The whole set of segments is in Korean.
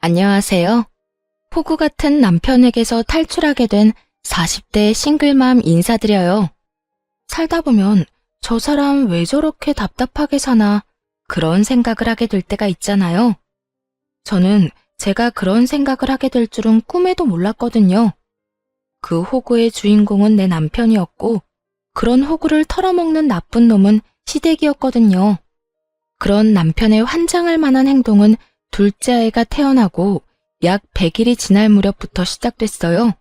안녕하세요. 폭우 같은 남편에게서 탈출하게 된 40대 싱글맘 인사드려요. 살다 보면 저 사람 왜 저렇게 답답하게 사나 그런 생각을 하게 될 때가 있잖아요. 저는 제가 그런 생각을 하게 될 줄은 꿈에도 몰랐거든요. 그 호구의 주인공은 내 남편이었고 그런 호구를 털어먹는 나쁜 놈은 시댁이었거든요. 그런 남편의 환장할 만한 행동은 둘째 아이가 태어나고 약 100일이 지날 무렵부터 시작됐어요.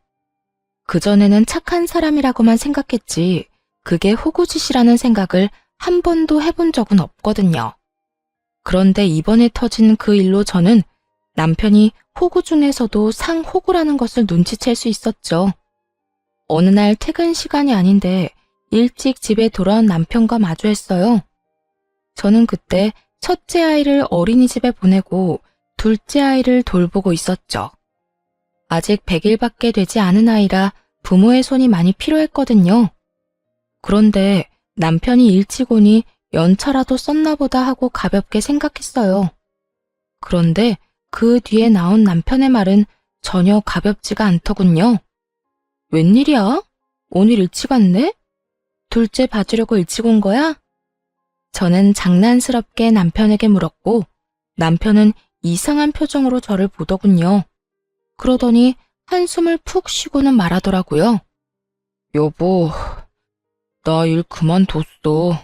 그전에는 착한 사람이라고만 생각했지 그게 호구짓이라는 생각을 한 번도 해본 적은 없거든요. 그런데 이번에 터진 그 일로 저는 남편이 호구 중에서도 상호구라는 것을 눈치챌 수 있었죠. 어느 날 퇴근 시간이 아닌데 일찍 집에 돌아온 남편과 마주했어요. 저는 그때 첫째 아이를 어린이집에 보내고 둘째 아이를 돌보고 있었죠. 아직 100일밖에 되지 않은 아이라 부모의 손이 많이 필요했거든요. 그런데 남편이 일찍 오니 연차라도 썼나 보다 하고 가볍게 생각했어요. 그런데 그 뒤에 나온 남편의 말은 전혀 가볍지가 않더군요. 웬일이야? 오늘 일찍 왔네? 둘째 봐주려고 일찍 온 거야? 저는 장난스럽게 남편에게 물었고 남편은 이상한 표정으로 저를 보더군요. 그러더니 한숨을 푹 쉬고는 말하더라고요. 여보, 나 일 그만뒀어.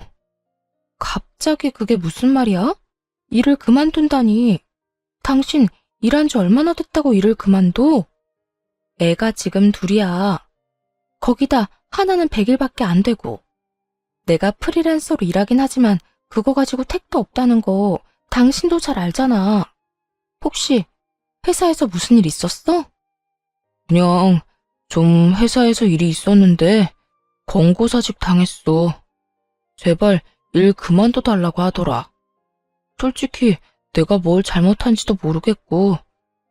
갑자기 그게 무슨 말이야? 일을 그만둔다니. 당신 일한 지 얼마나 됐다고 일을 그만둬? 애가 지금 둘이야. 거기다 하나는 100일밖에 안 되고. 내가 프리랜서로 일하긴 하지만 그거 가지고 택도 없다는 거 당신도 잘 알잖아. 혹시 회사에서 무슨 일 있었어? 그냥 좀 회사에서 일이 있었는데 권고사직 당했어. 제발 일 그만둬달라고 하더라. 솔직히 내가 뭘 잘못한지도 모르겠고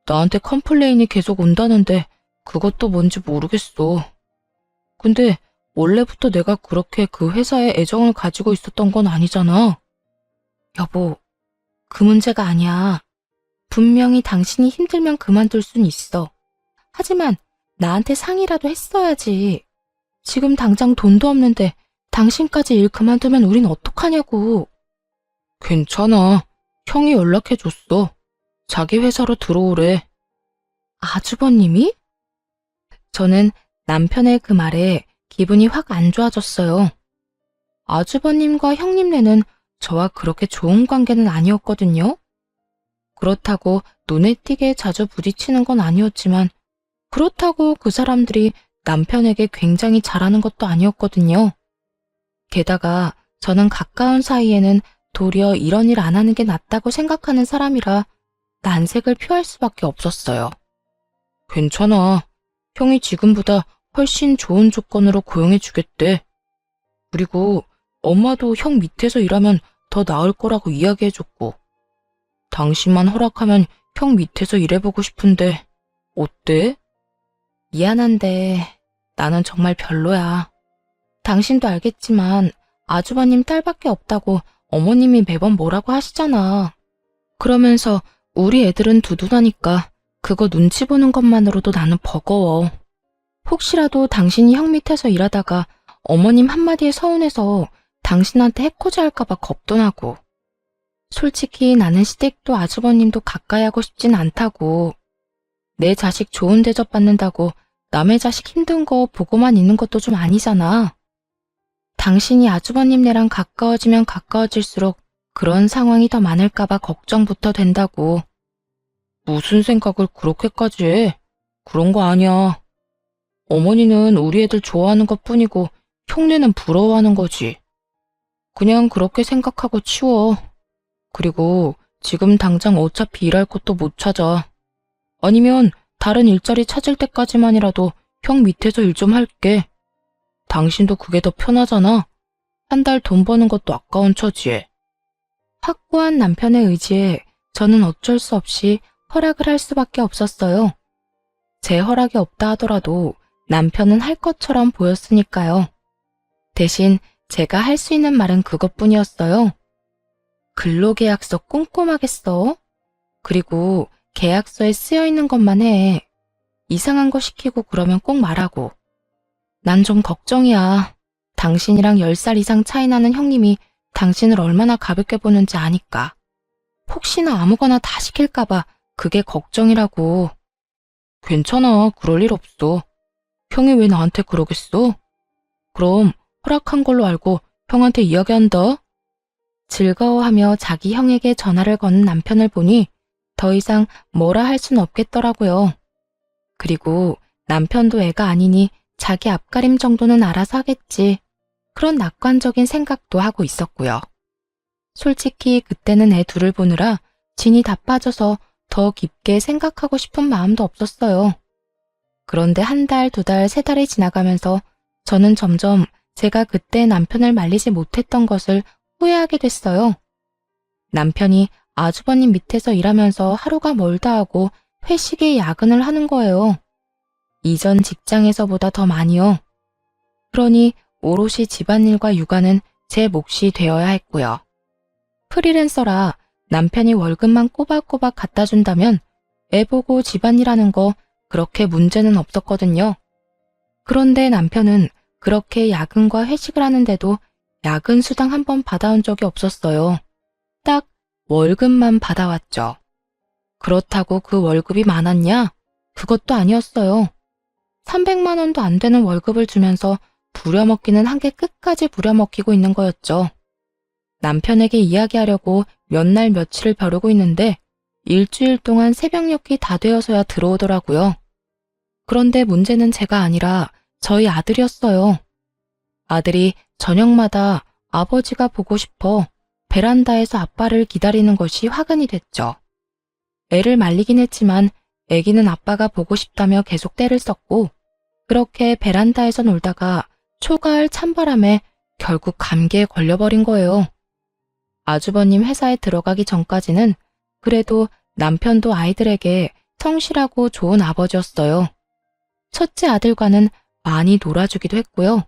나한테 컴플레인이 계속 온다는데 그것도 뭔지 모르겠어. 근데 원래부터 내가 그렇게 그 회사에 애정을 가지고 있었던 건 아니잖아. 여보, 그 문제가 아니야. 분명히 당신이 힘들면 그만둘 순 있어. 하지만 나한테 상의라도 했어야지. 지금 당장 돈도 없는데 당신까지 일 그만두면 우린 어떡하냐고. 괜찮아. 형이 연락해줬어. 자기 회사로 들어오래. 아주버님이? 저는 남편의 그 말에 기분이 확 안 좋아졌어요. 아주버님과 형님네는 저와 그렇게 좋은 관계는 아니었거든요. 그렇다고 눈에 띄게 자주 부딪히는 건 아니었지만 그렇다고 그 사람들이 남편에게 굉장히 잘하는 것도 아니었거든요. 게다가 저는 가까운 사이에는 도리어 이런 일 안 하는 게 낫다고 생각하는 사람이라 난색을 표할 수밖에 없었어요. 괜찮아. 형이 지금보다 훨씬 좋은 조건으로 고용해 주겠대. 그리고 엄마도 형 밑에서 일하면 더 나을 거라고 이야기해줬고 당신만 허락하면 형 밑에서 일해보고 싶은데 어때? 미안한데 나는 정말 별로야. 당신도 알겠지만 아주버님 딸밖에 없다고 어머님이 매번 뭐라고 하시잖아. 그러면서 우리 애들은 두둔하니까 그거 눈치 보는 것만으로도 나는 버거워. 혹시라도 당신이 형 밑에서 일하다가 어머님 한마디에 서운해서 당신한테 해코지 할까봐 겁도 나고. 솔직히 나는 시댁도 아주버님도 가까이 하고 싶진 않다고. 내 자식 좋은 대접 받는다고 남의 자식 힘든 거 보고만 있는 것도 좀 아니잖아. 당신이 아주버님네랑 가까워지면 가까워질수록 그런 상황이 더 많을까봐 걱정부터 된다고. 무슨 생각을 그렇게까지 해? 그런 거 아니야. 어머니는 우리 애들 좋아하는 것뿐이고 형네는 부러워하는 거지. 그냥 그렇게 생각하고 치워. 그리고 지금 당장 어차피 일할 곳도 못 찾아. 아니면 다른 일자리 찾을 때까지만이라도 형 밑에서 일 좀 할게. 당신도 그게 더 편하잖아. 한 달 돈 버는 것도 아까운 처지에. 확고한 남편의 의지에 저는 어쩔 수 없이 허락을 할 수밖에 없었어요. 제 허락이 없다 하더라도 남편은 할 것처럼 보였으니까요. 대신 제가 할 수 있는 말은 그것뿐이었어요. 근로계약서 꼼꼼하게 써. 그리고 계약서에 쓰여 있는 것만 해. 이상한 거 시키고 그러면 꼭 말하고. 난 좀 걱정이야. 당신이랑 10살 이상 차이 나는 형님이 당신을 얼마나 가볍게 보는지 아니까. 혹시나 아무거나 다 시킬까봐 그게 걱정이라고. 괜찮아, 그럴 일 없어. 형이 왜 나한테 그러겠어? 그럼 허락한 걸로 알고 형한테 이야기한다. 즐거워하며 자기 형에게 전화를 거는 남편을 보니 더 이상 뭐라 할 순 없겠더라고요. 그리고 남편도 애가 아니니 자기 앞가림 정도는 알아서 하겠지. 그런 낙관적인 생각도 하고 있었고요. 솔직히 그때는 애 둘을 보느라 진이 다 빠져서 더 깊게 생각하고 싶은 마음도 없었어요. 그런데 한 달, 두 달, 세 달이 지나가면서 저는 점점 제가 그때 남편을 말리지 못했던 것을 후회하게 됐어요. 남편이 아주버님 밑에서 일하면서 하루가 멀다 하고 회식에 야근을 하는 거예요. 이전 직장에서보다 더 많이요. 그러니 오롯이 집안일과 육아는 제 몫이 되어야 했고요. 프리랜서라 남편이 월급만 꼬박꼬박 갖다 준다면 애 보고 집안일하는 거 그렇게 문제는 없었거든요. 그런데 남편은 그렇게 야근과 회식을 하는데도 야근 수당 한 번 받아온 적이 없었어요. 딱 월급만 받아왔죠. 그렇다고 그 월급이 많았냐? 그것도 아니었어요. 300만 원도 안 되는 월급을 주면서 부려먹기는 한 개 끝까지 부려먹히고 있는 거였죠. 남편에게 이야기하려고 몇 날 며칠을 벼르고 있는데 일주일 동안 새벽녘이 다 되어서야 들어오더라고요. 그런데 문제는 제가 아니라 저희 아들이었어요. 아들이 저녁마다 아버지가 보고 싶어 베란다에서 아빠를 기다리는 것이 화근이 됐죠. 애를 말리긴 했지만 애기는 아빠가 보고 싶다며 계속 떼를 썼고 그렇게 베란다에서 놀다가 초가을 찬바람에 결국 감기에 걸려버린 거예요. 아주버님 회사에 들어가기 전까지는 그래도 남편도 아이들에게 성실하고 좋은 아버지였어요. 첫째 아들과는 많이 놀아주기도 했고요.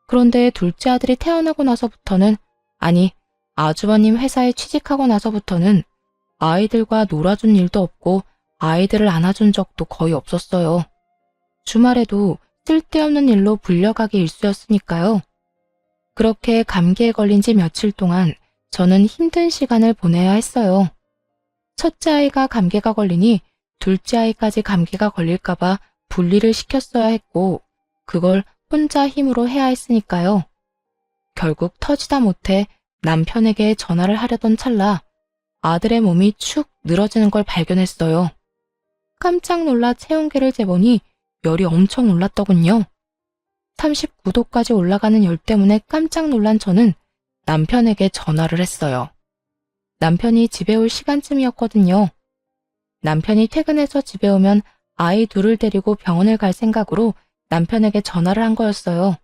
그런데 둘째 아들이 태어나고 나서부터는, 아니, 아주버님 회사에 취직하고 나서부터는 아이들과 놀아준 일도 없고 아이들을 안아준 적도 거의 없었어요. 주말에도 쓸데없는 일로 불려가기 일쑤였으니까요. 그렇게 감기에 걸린 지 며칠 동안 저는 힘든 시간을 보내야 했어요. 첫째 아이가 감기가 걸리니 둘째 아이까지 감기가 걸릴까봐 분리를 시켰어야 했고 그걸 혼자 힘으로 해야 했으니까요. 결국 터지다 못해 남편에게 전화를 하려던 찰나 아들의 몸이 축 늘어지는 걸 발견했어요. 깜짝 놀라 체온계를 재보니 열이 엄청 올랐더군요. 39도까지 올라가는 열 때문에 깜짝 놀란 저는 남편에게 전화를 했어요. 남편이 집에 올 시간쯤이었거든요. 남편이 퇴근해서 집에 오면 아이 둘을 데리고 병원을 갈 생각으로 남편에게 전화를 한 거였어요.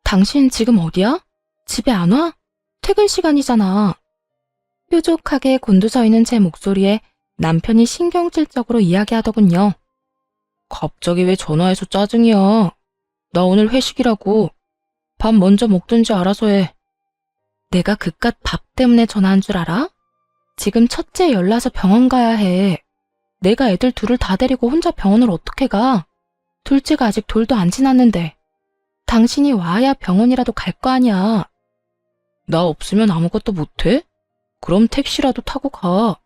당신 지금 어디야? 집에 안 와? 퇴근 시간이잖아. 뾰족하게 곤두서 있는 제 목소리에 남편이 신경질적으로 이야기하더군요. 갑자기 왜 전화해서 짜증이야? 나 오늘 회식이라고. 밥 먼저 먹든지 알아서 해. 내가 그깟 밥 때문에 전화한 줄 알아? 지금 첫째 열나서 병원 가야 해. 내가 애들 둘을 다 데리고 혼자 병원을 어떻게 가? 둘째가 아직 돌도 안 지났는데. 당신이 와야 병원이라도 갈 거 아니야. 나 없으면 아무것도 못해? 그럼 택시라도 타고 가.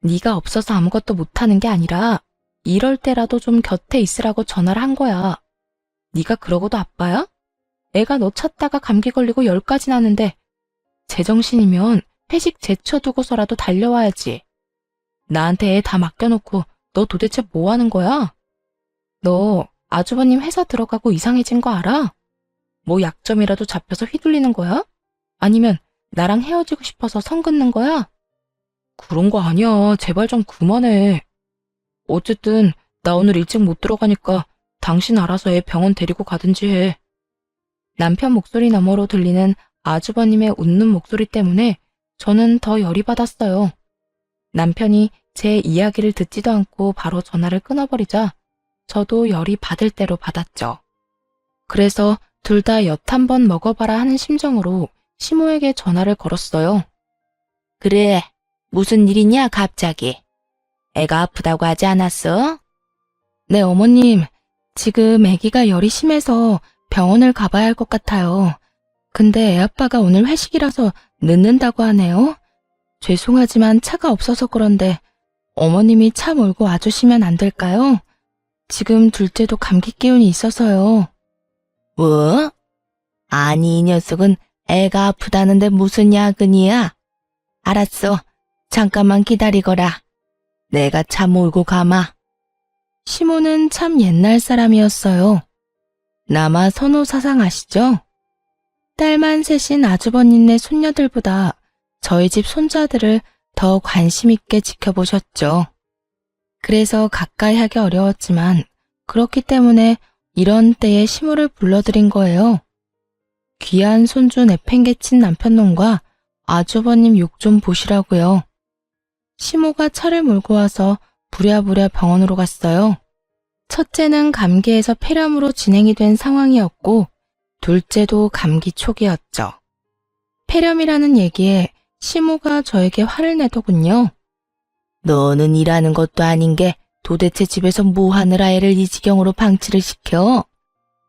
네가 없어서 아무것도 못하는 게 아니라 이럴 때라도 좀 곁에 있으라고 전화를 한 거야. 네가 그러고도 아빠야? 애가 너 찾다가 감기 걸리고 열까지 나는데 제정신이면 회식 제쳐두고서라도 달려와야지. 나한테 애 다 맡겨놓고 너 도대체 뭐 하는 거야? 너 아주버님 회사 들어가고 이상해진 거 알아? 뭐 약점이라도 잡혀서 휘둘리는 거야? 아니면 나랑 헤어지고 싶어서 선 긋는 거야? 그런 거 아니야. 제발 좀 그만해. 어쨌든 나 오늘 일찍 못 들어가니까 당신 알아서 애 병원 데리고 가든지 해. 남편 목소리 너머로 들리는 아주버님의 웃는 목소리 때문에 저는 더 열이 받았어요. 남편이 제 이야기를 듣지도 않고 바로 전화를 끊어버리자 저도 열이 받을 대로 받았죠. 그래서 둘 다 엿 한 번 먹어봐라 하는 심정으로 시모에게 전화를 걸었어요. 그래, 무슨 일이냐 갑자기. 애가 아프다고 하지 않았어? 네, 어머님. 지금 아기가 열이 심해서 병원을 가봐야 할 것 같아요. 근데 애 아빠가 오늘 회식이라서 늦는다고 하네요. 죄송하지만 차가 없어서 그런데 어머님이 차 몰고 와주시면 안 될까요? 지금 둘째도 감기 기운이 있어서요. 뭐? 아니, 이 녀석은 애가 아프다는데 무슨 야근이야? 알았어. 잠깐만 기다리거라. 내가 차 몰고 가마. 시모는 참 옛날 사람이었어요. 남아 선호 사상 아시죠? 딸만 셋인 아주버님네 손녀들보다 저희 집 손자들을 더 관심 있게 지켜보셨죠. 그래서 가까이 하기 어려웠지만 그렇기 때문에 이런 때에 시모를 불러드린 거예요. 귀한 손주 내팽개친 남편놈과 아주버님 욕 좀 보시라고요. 시모가 차를 몰고 와서 부랴부랴 병원으로 갔어요. 첫째는 감기에서 폐렴으로 진행이 된 상황이었고 둘째도 감기 초기였죠. 폐렴이라는 얘기에 시모가 저에게 화를 내더군요. 너는 일하는 것도 아닌 게 도대체 집에서 뭐 하느라 애를 이 지경으로 방치를 시켜?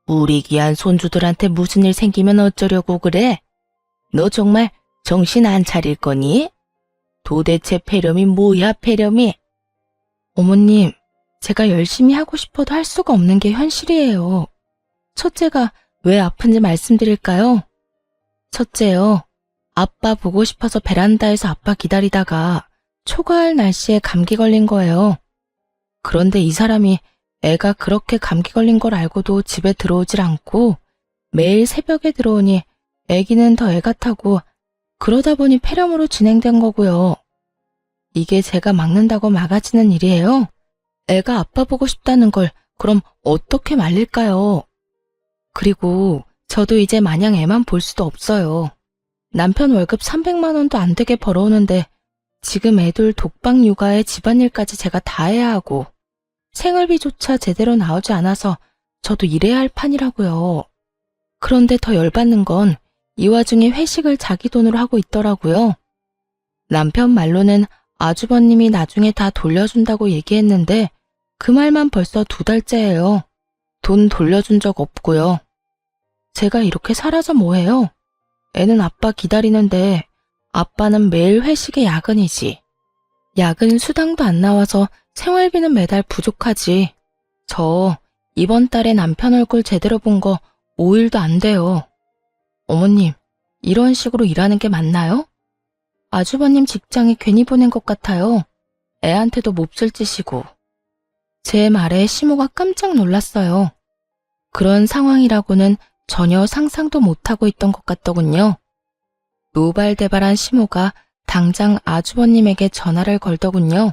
우리 귀한 손주들한테 무슨 일 생기면 어쩌려고 그래? 너 정말 정신 안 차릴 거니? 도대체 폐렴이 뭐야, 폐렴이? 어머님, 제가 열심히 하고 싶어도 할 수가 없는 게 현실이에요. 첫째가 왜 아픈지 말씀드릴까요? 첫째요, 아빠 보고 싶어서 베란다에서 아빠 기다리다가 초가을 날씨에 감기 걸린 거예요. 그런데 이 사람이 애가 그렇게 감기 걸린 걸 알고도 집에 들어오질 않고 매일 새벽에 들어오니 애기는 더 애 같아고 그러다 보니 폐렴으로 진행된 거고요. 이게 제가 막는다고 막아지는 일이에요? 애가 아빠 보고 싶다는 걸 그럼 어떻게 말릴까요? 그리고 저도 이제 마냥 애만 볼 수도 없어요. 남편 월급 300만 원도 안 되게 벌어오는데 지금 애들 독방 육아에 집안일까지 제가 다 해야 하고 생활비조차 제대로 나오지 않아서 저도 일해야 할 판이라고요. 그런데 더 열받는 건 이 와중에 회식을 자기 돈으로 하고 있더라고요. 남편 말로는 아주버님이 나중에 다 돌려준다고 얘기했는데 그 말만 벌써 2달째예요. 돈 돌려준 적 없고요. 제가 이렇게 살아서 뭐해요? 애는 아빠 기다리는데 아빠는 매일 회식에 야근이지. 야근 수당도 안 나와서 생활비는 매달 부족하지. 저 이번 달에 남편 얼굴 제대로 본 거 5일도 안 돼요. 어머님, 이런 식으로 일하는 게 맞나요? 아주버님 직장에 괜히 보낸 것 같아요. 애한테도 몹쓸 짓이고. 제 말에 시모가 깜짝 놀랐어요. 그런 상황이라고는 전혀 상상도 못하고 있던 것 같더군요. 노발대발한 시모가 당장 아주버님에게 전화를 걸더군요.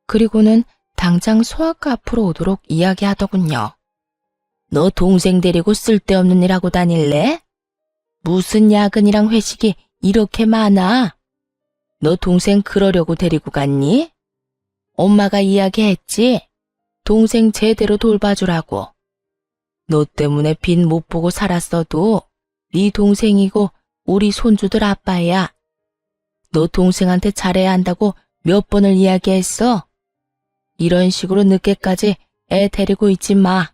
그리고는 당장 소아과 앞으로 오도록 이야기하더군요. 너 동생 데리고 쓸데없는 일 하고 다닐래? 무슨 야근이랑 회식이 이렇게 많아? 너 동생 그러려고 데리고 갔니? 엄마가 이야기했지? 동생 제대로 돌봐주라고. 너 때문에 빚 못 보고 살았어도 네 동생이고 우리 손주들 아빠야. 너 동생한테 잘해야 한다고 몇 번을 이야기했어? 이런 식으로 늦게까지 애 데리고 있지 마.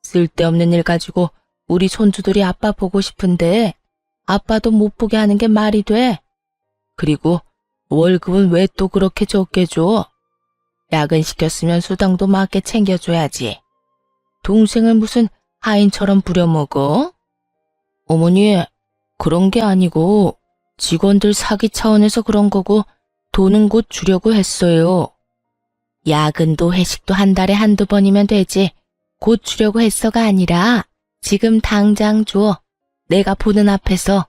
쓸데없는 일 가지고 우리 손주들이 아빠 보고 싶은데 아빠도 못 보게 하는 게 말이 돼? 그리고 월급은 왜 또 그렇게 적게 줘? 야근 시켰으면 수당도 맞게 챙겨줘야지. 동생을 무슨 하인처럼 부려먹어? 어머니, 그런 게 아니고 직원들 사기 차원에서 그런 거고 돈은 곧 주려고 했어요. 야근도 회식도 한 달에 한두 번이면 되지. 곧 주려고 했어가 아니라 지금 당장 줘. 내가 보는 앞에서.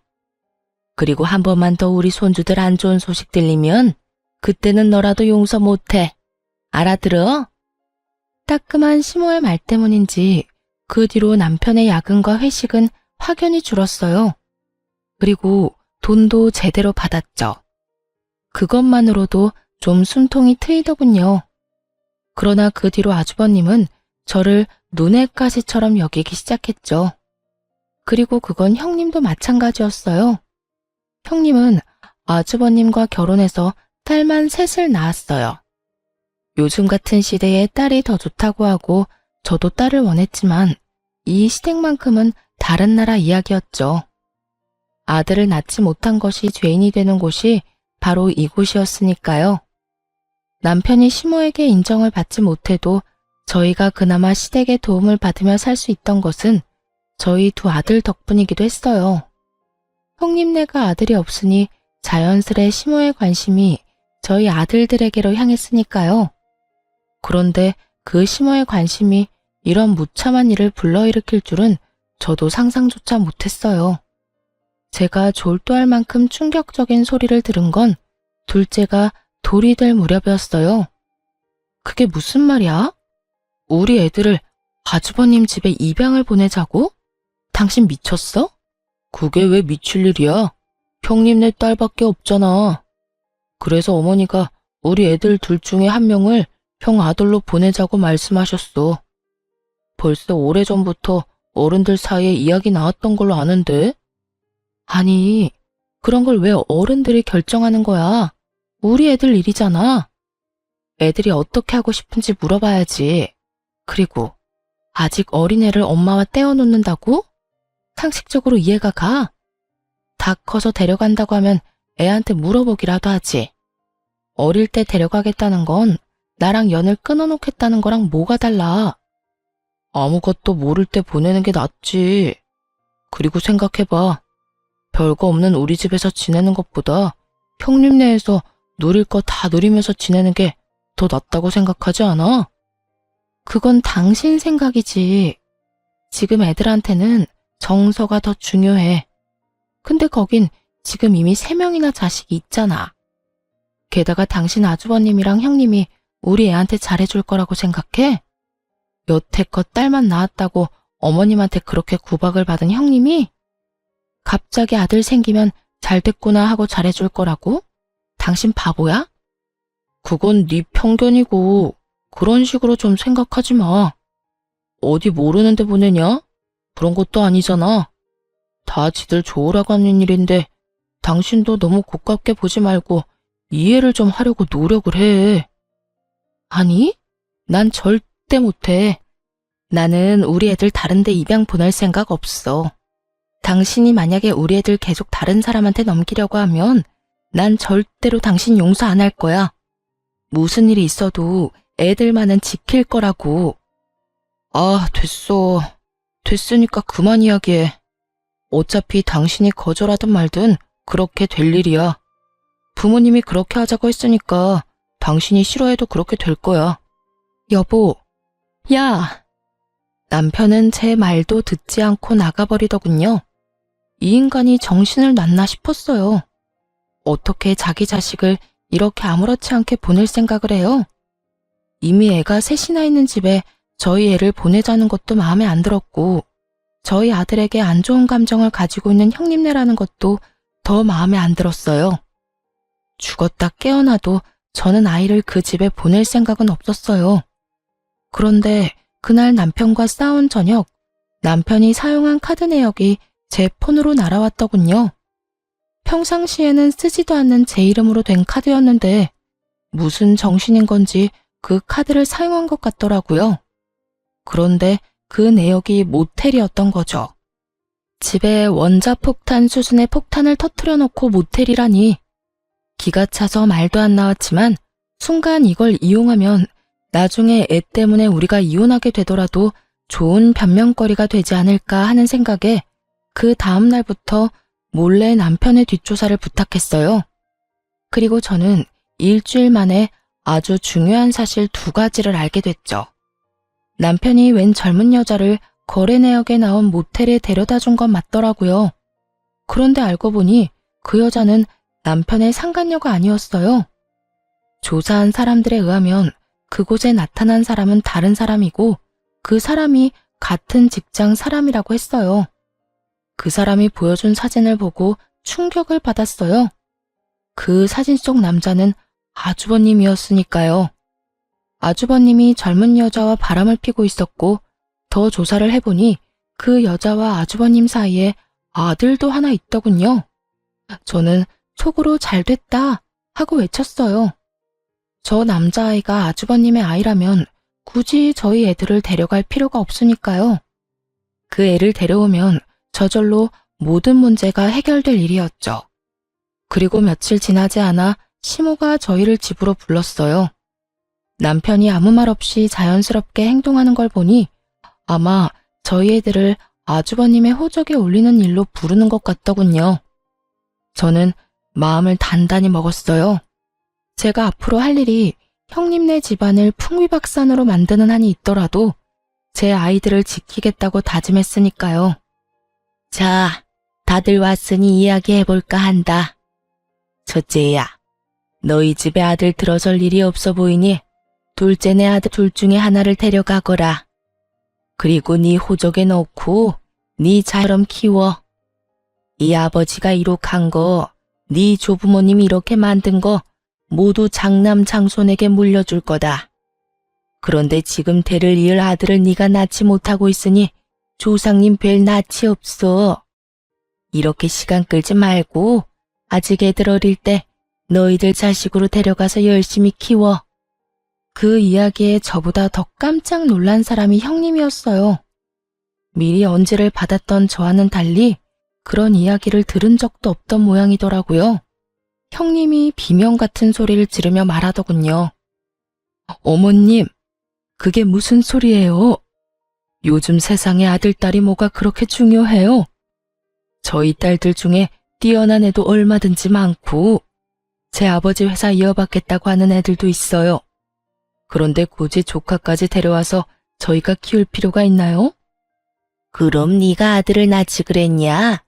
그리고 한 번만 더 우리 손주들 안 좋은 소식 들리면 그때는 너라도 용서 못해. 알아들어? 따끔한 시모의 말 때문인지 그 뒤로 남편의 야근과 회식은 확연히 줄었어요. 그리고 돈도 제대로 받았죠. 그것만으로도 좀 숨통이 트이더군요. 그러나 그 뒤로 아주버님은 저를 눈의 가시처럼 여기기 시작했죠. 그리고 그건 형님도 마찬가지였어요. 형님은 아주버님과 결혼해서 딸만 셋을 낳았어요. 요즘 같은 시대에 딸이 더 좋다고 하고 저도 딸을 원했지만 이 시댁만큼은 다른 나라 이야기였죠. 아들을 낳지 못한 것이 죄인이 되는 곳이 바로 이곳이었으니까요. 남편이 시모에게 인정을 받지 못해도 저희가 그나마 시댁의 도움을 받으며 살 수 있던 것은 저희 두 아들 덕분이기도 했어요. 형님네가 아들이 없으니 자연스레 시모의 관심이 저희 아들들에게로 향했으니까요. 그런데 그 시모의 관심이 이런 무참한 일을 불러일으킬 줄은 저도 상상조차 못했어요. 제가 졸도할 만큼 충격적인 소리를 들은 건 둘째가 돌이 될 무렵이었어요. 그게 무슨 말이야? 우리 애들을 아주버님 집에 입양을 보내자고? 당신 미쳤어? 그게 왜 미칠 일이야? 형님네 딸밖에 없잖아. 그래서 어머니가 우리 애들 둘 중에 한 명을 형 아들로 보내자고 말씀하셨어. 벌써 오래전부터 어른들 사이에 이야기 나왔던 걸로 아는데? 아니, 그런 걸 왜 어른들이 결정하는 거야? 우리 애들 일이잖아. 애들이 어떻게 하고 싶은지 물어봐야지. 그리고 아직 어린애를 엄마와 떼어놓는다고? 상식적으로 이해가 가? 다 커서 데려간다고 하면 애한테 물어보기라도 하지. 어릴 때 데려가겠다는 건 나랑 연을 끊어놓겠다는 거랑 뭐가 달라? 아무것도 모를 때 보내는 게 낫지. 그리고 생각해봐. 별거 없는 우리 집에서 지내는 것보다 형님네에서 누릴 거 다 누리면서 지내는 게 더 낫다고 생각하지 않아? 그건 당신 생각이지. 지금 애들한테는 정서가 더 중요해. 근데 거긴 지금 이미 3명이나 자식이 있잖아. 게다가 당신 아주버님이랑 형님이 우리 애한테 잘해줄 거라고 생각해? 여태껏 딸만 낳았다고 어머님한테 그렇게 구박을 받은 형님이? 갑자기 아들 생기면 잘됐구나 하고 잘해줄 거라고? 당신 바보야? 그건 네 편견이고 그런 식으로 좀 생각하지 마. 어디 모르는데 보내냐? 그런 것도 아니잖아. 다 지들 좋으라고 하는 일인데 당신도 너무 고깝게 보지 말고 이해를 좀 하려고 노력을 해. 아니, 난 절대 못해. 나는 우리 애들 다른 데 입양 보낼 생각 없어. 당신이 만약에 우리 애들 계속 다른 사람한테 넘기려고 하면 난 절대로 당신 용서 안 할 거야. 무슨 일이 있어도 애들만은 지킬 거라고. 아, 됐어. 됐으니까 그만 이야기해. 어차피 당신이 거절하든 말든 그렇게 될 일이야. 부모님이 그렇게 하자고 했으니까 당신이 싫어해도 그렇게 될 거야. 여보, 야! 남편은 제 말도 듣지 않고 나가버리더군요. 이 인간이 정신을 놨나 싶었어요. 어떻게 자기 자식을 이렇게 아무렇지 않게 보낼 생각을 해요? 이미 애가 셋이나 있는 집에 저희 애를 보내자는 것도 마음에 안 들었고 저희 아들에게 안 좋은 감정을 가지고 있는 형님네라는 것도 더 마음에 안 들었어요. 죽었다 깨어나도 저는 아이를 그 집에 보낼 생각은 없었어요. 그런데 그날 남편과 싸운 저녁, 남편이 사용한 카드 내역이 제 폰으로 날아왔더군요. 평상시에는 쓰지도 않는 제 이름으로 된 카드였는데 무슨 정신인 건지 그 카드를 사용한 것 같더라고요. 그런데 그 내역이 모텔이었던 거죠. 집에 원자폭탄 수준의 폭탄을 터뜨려 놓고 모텔이라니. 기가 차서 말도 안 나왔지만 순간 이걸 이용하면 나중에 애 때문에 우리가 이혼하게 되더라도 좋은 변명거리가 되지 않을까 하는 생각에 그 다음 날부터 몰래 남편의 뒷조사를 부탁했어요. 그리고 저는 일주일 만에 아주 중요한 사실 2가지를 알게 됐죠. 남편이 웬 젊은 여자를 거래 내역에 나온 모텔에 데려다 준 건 맞더라고요. 그런데 알고 보니 그 여자는 남편의 상간녀가 아니었어요. 조사한 사람들에 의하면 그곳에 나타난 사람은 다른 사람이고 그 사람이 같은 직장 사람이라고 했어요. 그 사람이 보여준 사진을 보고 충격을 받았어요. 그 사진 속 남자는 아주버님이었으니까요. 아주버님이 젊은 여자와 바람을 피고 있었고 더 조사를 해보니 그 여자와 아주버님 사이에 아들도 하나 있더군요. 저는 속으로 잘 됐다 하고 외쳤어요. 저 남자아이가 아주버님의 아이라면 굳이 저희 애들을 데려갈 필요가 없으니까요. 그 애를 데려오면 저절로 모든 문제가 해결될 일이었죠. 그리고 며칠 지나지 않아 시모가 저희를 집으로 불렀어요. 남편이 아무 말 없이 자연스럽게 행동하는 걸 보니 아마 저희 애들을 아주버님의 호적에 올리는 일로 부르는 것 같더군요. 저는 마음을 단단히 먹었어요. 제가 앞으로 할 일이 형님네 집안을 풍비박산으로 만드는 한이 있더라도 제 아이들을 지키겠다고 다짐했으니까요. 자, 다들 왔으니 이야기해볼까 한다. 첫째야, 너희 집에 아들 들어설 일이 없어 보이니 둘째네 아들 둘 중에 하나를 데려가거라. 그리고 네 호적에 넣고 네 자처럼 키워. 이 아버지가 이룩한 거, 네 조부모님이 이렇게 만든 거 모두 장남 장손에게 물려줄 거다. 그런데 지금 대를 이을 아들을 네가 낳지 못하고 있으니 조상님 뵐 낯이 없어. 이렇게 시간 끌지 말고 아직 애들 어릴 때 너희들 자식으로 데려가서 열심히 키워. 그 이야기에 저보다 더 깜짝 놀란 사람이 형님이었어요. 미리 언지를 받았던 저와는 달리 그런 이야기를 들은 적도 없던 모양이더라고요. 형님이 비명 같은 소리를 지르며 말하더군요. 어머님, 그게 무슨 소리예요? 요즘 세상에 아들, 딸이 뭐가 그렇게 중요해요? 저희 딸들 중에 뛰어난 애도 얼마든지 많고 제 아버지 회사 이어받겠다고 하는 애들도 있어요. 그런데 굳이 조카까지 데려와서 저희가 키울 필요가 있나요? 그럼 네가 아들을 낳지 그랬냐?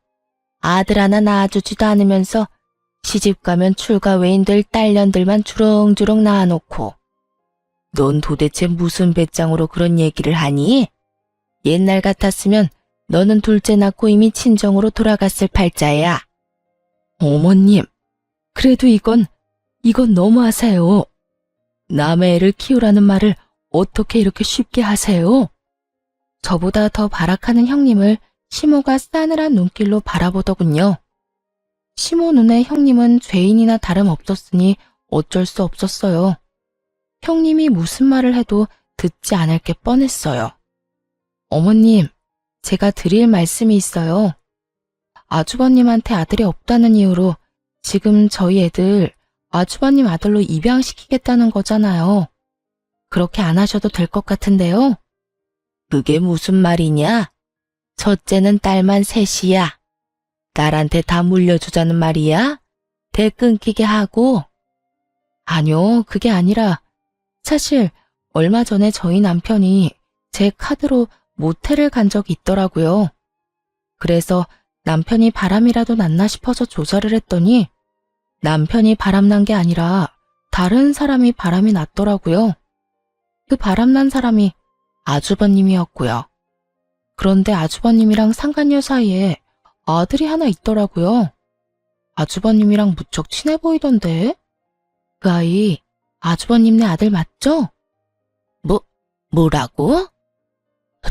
아들 하나 낳아주지도 않으면서 시집 가면 출가 외인 될 딸년들만 주렁주렁 낳아놓고 넌 도대체 무슨 배짱으로 그런 얘기를 하니? 옛날 같았으면 너는 둘째 낳고 이미 친정으로 돌아갔을 팔자야. 어머님, 그래도 이건 너무하세요. 남의 애를 키우라는 말을 어떻게 이렇게 쉽게 하세요? 저보다 더 발악하는 형님을 시모가 싸늘한 눈길로 바라보더군요. 시모 눈에 형님은 죄인이나 다름없었으니 어쩔 수 없었어요. 형님이 무슨 말을 해도 듣지 않을 게 뻔했어요. 어머님, 제가 드릴 말씀이 있어요. 아주버님한테 아들이 없다는 이유로 지금 저희 애들 아주버님 아들로 입양시키겠다는 거잖아요. 그렇게 안 하셔도 될 것 같은데요. 그게 무슨 말이냐? 첫째는 딸만 셋이야. 딸한테 다 물려주자는 말이야? 대 끊기게 하고. 아니요, 그게 아니라 사실 얼마 전에 저희 남편이 제 카드로 모텔을 간 적이 있더라고요. 그래서 남편이 바람이라도 났나 싶어서 조사를 했더니 남편이 바람난 게 아니라 다른 사람이 바람이 났더라고요. 그 바람난 사람이 아주버님이었고요. 그런데 아주버님이랑 상간녀 사이에 아들이 하나 있더라고요. 아주버님이랑 무척 친해 보이던데? 그 아이 아주버님네 아들 맞죠? 뭐라고?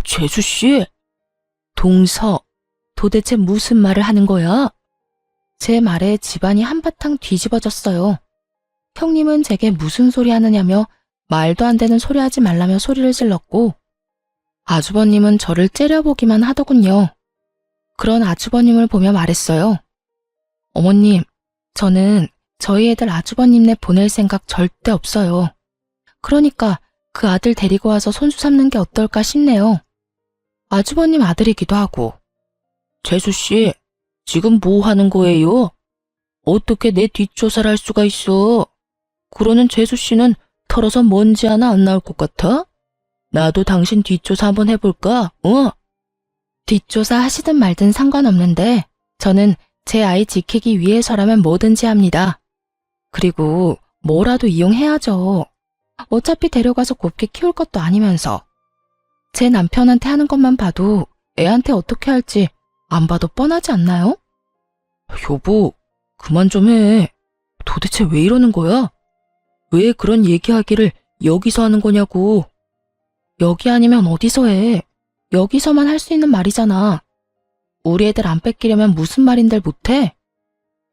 죄수씨, 동서, 도대체 무슨 말을 하는 거야? 제 말에 집안이 한바탕 뒤집어졌어요. 형님은 제게 무슨 소리 하느냐며 말도 안 되는 소리 하지 말라며 소리를 질렀고 아주버님은 저를 째려보기만 하더군요. 그런 아주버님을 보며 말했어요. 어머님, 저는 저희 애들 아주버님네 보낼 생각 절대 없어요. 그러니까 그 아들 데리고 와서 손수 삼는 게 어떨까 싶네요. 아주버님 아들이기도 하고. 재수씨, 지금 뭐 하는 거예요? 어떻게 내 뒷조사를 할 수가 있어? 그러는 재수씨는 털어서 먼지 하나 안 나올 것 같아? 나도 당신 뒷조사 한번 해볼까? 뒷조사 하시든 말든 상관없는데 저는 제 아이 지키기 위해서라면 뭐든지 합니다. 그리고 뭐라도 이용해야죠. 어차피 데려가서 곱게 키울 것도 아니면서. 제 남편한테 하는 것만 봐도 애한테 어떻게 할지 안 봐도 뻔하지 않나요? 여보, 그만 좀 해. 도대체 왜 이러는 거야? 왜 그런 얘기하기를 여기서 하는 거냐고. 여기 아니면 어디서 해? 여기서만 할 수 있는 말이잖아. 우리 애들 안 뺏기려면 무슨 말인들 못해?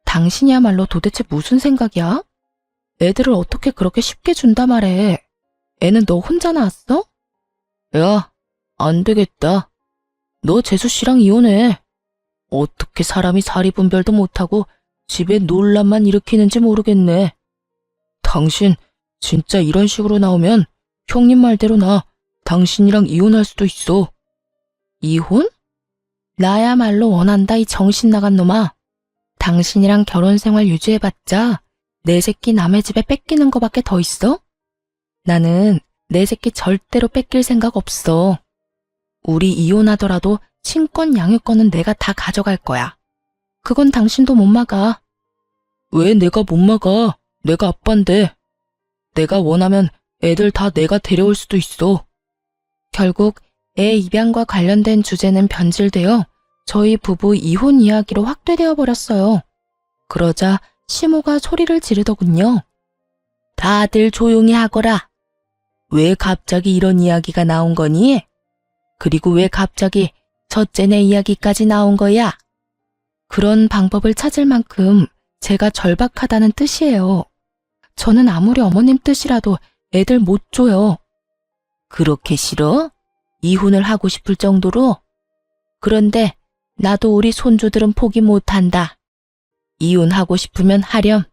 당신이야말로 도대체 무슨 생각이야? 애들을 어떻게 그렇게 쉽게 준다 말해. 애는 너 혼자 낳았어? 야, 안 되겠다. 너 재수 씨랑 이혼해. 어떻게 사람이 사리분별도 못하고 집에 논란만 일으키는지 모르겠네. 당신 진짜 이런 식으로 나오면 형님 말대로 나 당신이랑 이혼할 수도 있어. 이혼? 나야말로 원한다, 이 정신 나간 놈아. 당신이랑 결혼 생활 유지해봤자 내 새끼 남의 집에 뺏기는 거밖에 더 있어? 나는 내 새끼 절대로 뺏길 생각 없어. 우리 이혼하더라도 친권 양육권은 내가 다 가져갈 거야. 그건 당신도 못 막아. 왜 내가 못 막아? 내가 아빠인데. 내가 원하면 애들 다 내가 데려올 수도 있어. 결국 애 입양과 관련된 주제는 변질되어 저희 부부 이혼 이야기로 확대되어 버렸어요. 그러자 시모가 소리를 지르더군요. 다들 조용히 하거라. 왜 갑자기 이런 이야기가 나온 거니? 그리고 왜 갑자기 첫째네 이야기까지 나온 거야? 그런 방법을 찾을 만큼 제가 절박하다는 뜻이에요. 저는 아무리 어머님 뜻이라도 애들 못 줘요. 그렇게 싫어? 이혼을 하고 싶을 정도로? 그런데 나도 우리 손주들은 포기 못한다. 이혼하고 싶으면 하렴.